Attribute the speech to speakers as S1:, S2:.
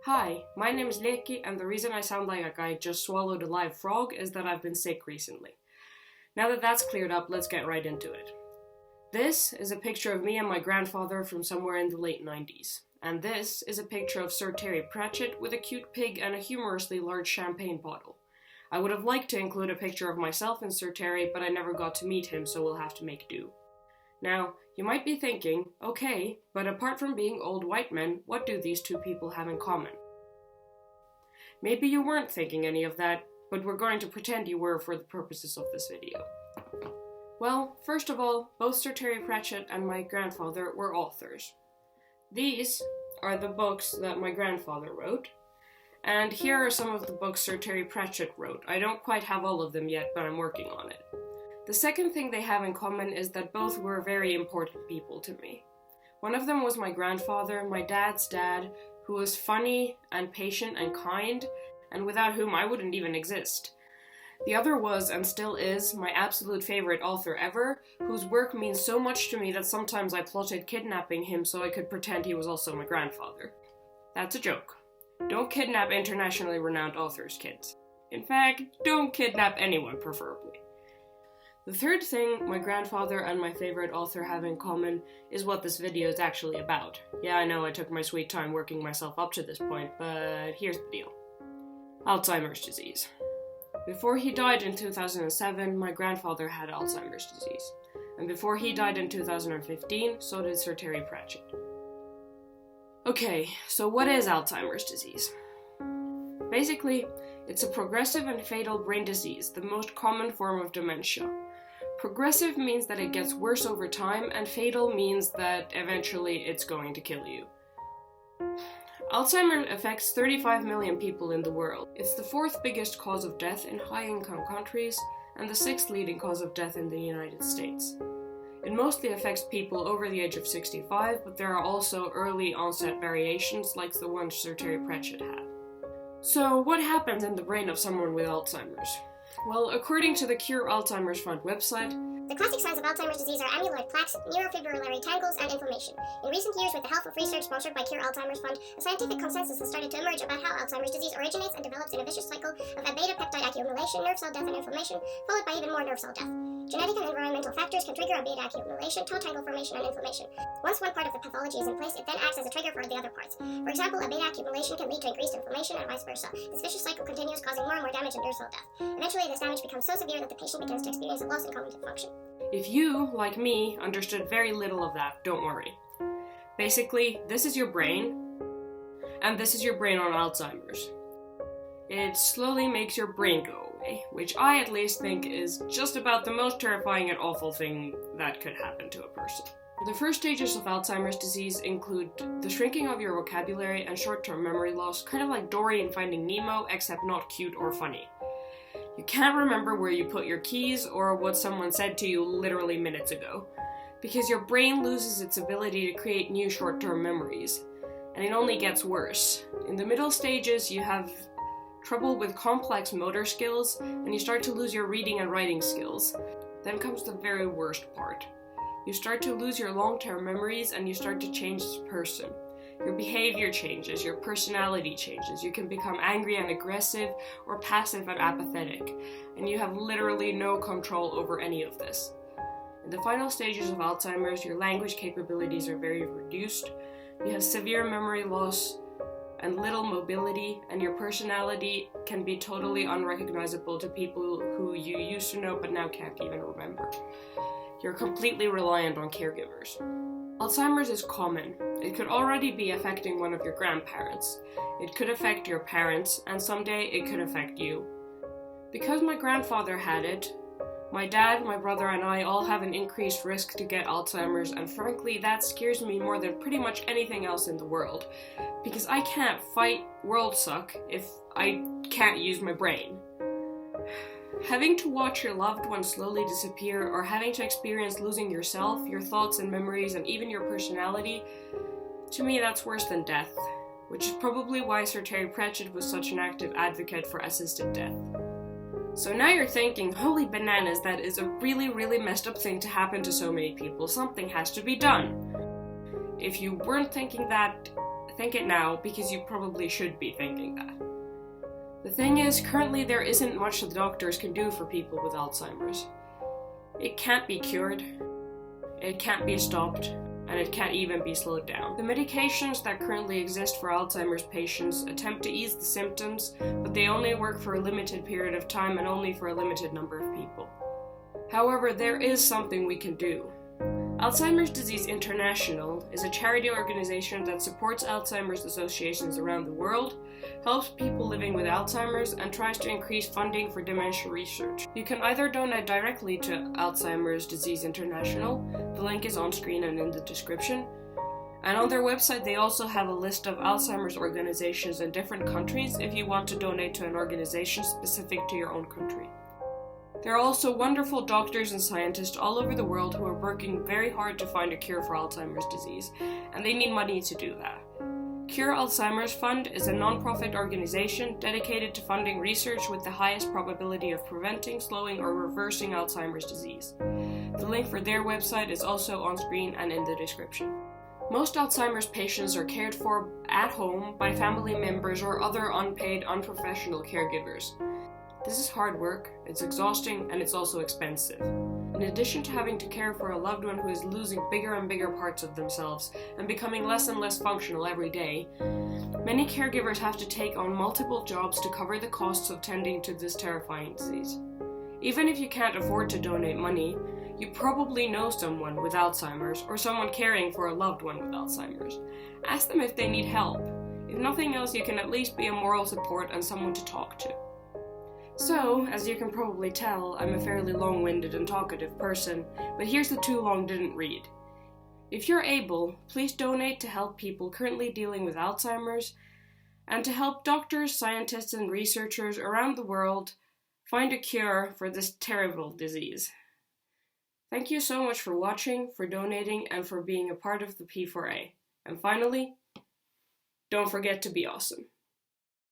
S1: Hi, my name is Leki, and the reason I sound like I just swallowed a live frog is that I've been sick recently. Now that that's cleared up, let's get right into it. This is a picture of me and my grandfather from somewhere in the late 90s. And this is a picture of Sir Terry Pratchett with a cute pig and a humorously large champagne bottle. I would have liked to include a picture of myself and Sir Terry, but I never got to meet him, so we'll have to make do. Now, you might be thinking, okay, but apart from being old white men, what do these two people have in common? Maybe you weren't thinking any of that, but we're going to pretend you were for the purposes of this video. Well, first of all, both Sir Terry Pratchett and my grandfather were authors. These are the books that my grandfather wrote, and here are some of the books Sir Terry Pratchett wrote. I don't quite have all of them yet, but I'm working on it. The second thing they have in common is that both were very important people to me. One of them was my grandfather, my dad's dad, who was funny and patient and kind, and without whom I wouldn't even exist. The other was, and still is, my absolute favorite author ever, whose work means so much to me that sometimes I plotted kidnapping him so I could pretend he was also my grandfather. That's a joke. Don't kidnap internationally renowned authors, kids. In fact, don't kidnap anyone, preferably. The third thing my grandfather and my favorite author have in common is what this video is actually about. Yeah, I know I took my sweet time working myself up to this point, but here's the deal. Alzheimer's disease. Before he died in 2007, my grandfather had Alzheimer's disease. And before he died in 2015, so did Sir Terry Pratchett. Okay, so what is Alzheimer's disease? Basically, it's a progressive and fatal brain disease, the most common form of dementia. Progressive means that it gets worse over time, and fatal means that eventually it's going to kill you. Alzheimer's affects 35 million people in the world. It's the fourth biggest cause of death in high-income countries, and the sixth leading cause of death in the United States. It mostly affects people over the age of 65, but there are also early onset variations like the one Sir Terry Pratchett had. So, what happens in the brain of someone with Alzheimer's? Well, according to the Cure Alzheimer's Fund website,
S2: the classic signs of Alzheimer's disease are amyloid plaques, neurofibrillary tangles, and inflammation. In recent years, with the help of research sponsored by Cure Alzheimer's Fund, a scientific consensus has started to emerge about how Alzheimer's disease originates and develops in a vicious cycle of A-beta peptide accumulation, nerve cell death, and inflammation, followed by even more nerve cell death. Genetic and environmental factors can trigger A-beta accumulation, tau tangle formation, and inflammation. Once one part of the pathology is in place, it then acts as a trigger for the other parts. For example, A-beta accumulation can lead to increased inflammation and vice versa. This vicious cycle continues, causing more and more damage and nerve cell death. Eventually, this damage becomes so severe that the patient begins to experience a loss in cognitive function.
S1: If you, like me, understood very little of that, don't worry. Basically, this is your brain, and this is your brain on Alzheimer's. It slowly makes your brain go away, which I at least think is just about the most terrifying and awful thing that could happen to a person. The first stages of Alzheimer's disease include the shrinking of your vocabulary and short-term memory loss, kind of like Dory in Finding Nemo, except not cute or funny. You can't remember where you put your keys or what someone said to you literally minutes ago, because your brain loses its ability to create new short-term memories, and it only gets worse. In the middle stages, you have trouble with complex motor skills, and you start to lose your reading and writing skills. Then comes the very worst part. You start to lose your long-term memories, and you start to change as a person. Your behavior changes, your personality changes, you can become angry and aggressive, or passive and apathetic, and you have literally no control over any of this. In the final stages of Alzheimer's, your language capabilities are very reduced, you have severe memory loss and little mobility, and your personality can be totally unrecognizable to people who you used to know but now can't even remember. You're completely reliant on caregivers. Alzheimer's is common. It could already be affecting one of your grandparents. It could affect your parents, and someday it could affect you. Because my grandfather had it, my dad, my brother, and I all have an increased risk to get Alzheimer's, and frankly, that scares me more than pretty much anything else in the world. Because I can't fight world suck if I can't use my brain. Having to watch your loved one slowly disappear, or having to experience losing yourself, your thoughts and memories, and even your personality, to me that's worse than death, which is probably why Sir Terry Pratchett was such an active advocate for assisted death. So now you're thinking, holy bananas, that is a really, really messed up thing to happen to so many people. Something has to be done. If you weren't thinking that, think it now because you probably should be thinking that. The thing is, currently there isn't much that doctors can do for people with Alzheimer's. It can't be cured, it can't be stopped, and it can't even be slowed down. The medications that currently exist for Alzheimer's patients attempt to ease the symptoms, but they only work for a limited period of time and only for a limited number of people. However, there is something we can do. Alzheimer's Disease International is a charity organization that supports Alzheimer's associations around the world, helps people living with Alzheimer's, and tries to increase funding for dementia research. You can either donate directly to Alzheimer's Disease International, the link is on screen and in the description, and on their website they also have a list of Alzheimer's organizations in different countries if you want to donate to an organization specific to your own country. There are also wonderful doctors and scientists all over the world who are working very hard to find a cure for Alzheimer's disease, and they need money to do that. Cure Alzheimer's Fund is a non-profit organization dedicated to funding research with the highest probability of preventing, slowing, or reversing Alzheimer's disease. The link for their website is also on screen and in the description. Most Alzheimer's patients are cared for at home by family members or other unpaid, unprofessional caregivers. This is hard work, it's exhausting, and it's also expensive. In addition to having to care for a loved one who is losing bigger and bigger parts of themselves and becoming less and less functional every day, many caregivers have to take on multiple jobs to cover the costs of tending to this terrifying disease. Even if you can't afford to donate money, you probably know someone with Alzheimer's or someone caring for a loved one with Alzheimer's. Ask them if they need help. If nothing else, you can at least be a moral support and someone to talk to. So, as you can probably tell, I'm a fairly long-winded and talkative person, but here's the too long didn't read. If you're able, please donate to help people currently dealing with Alzheimer's, and to help doctors, scientists, and researchers around the world find a cure for this terrible disease. Thank you so much for watching, for donating, and for being a part of the P4A. And finally, don't forget to be awesome.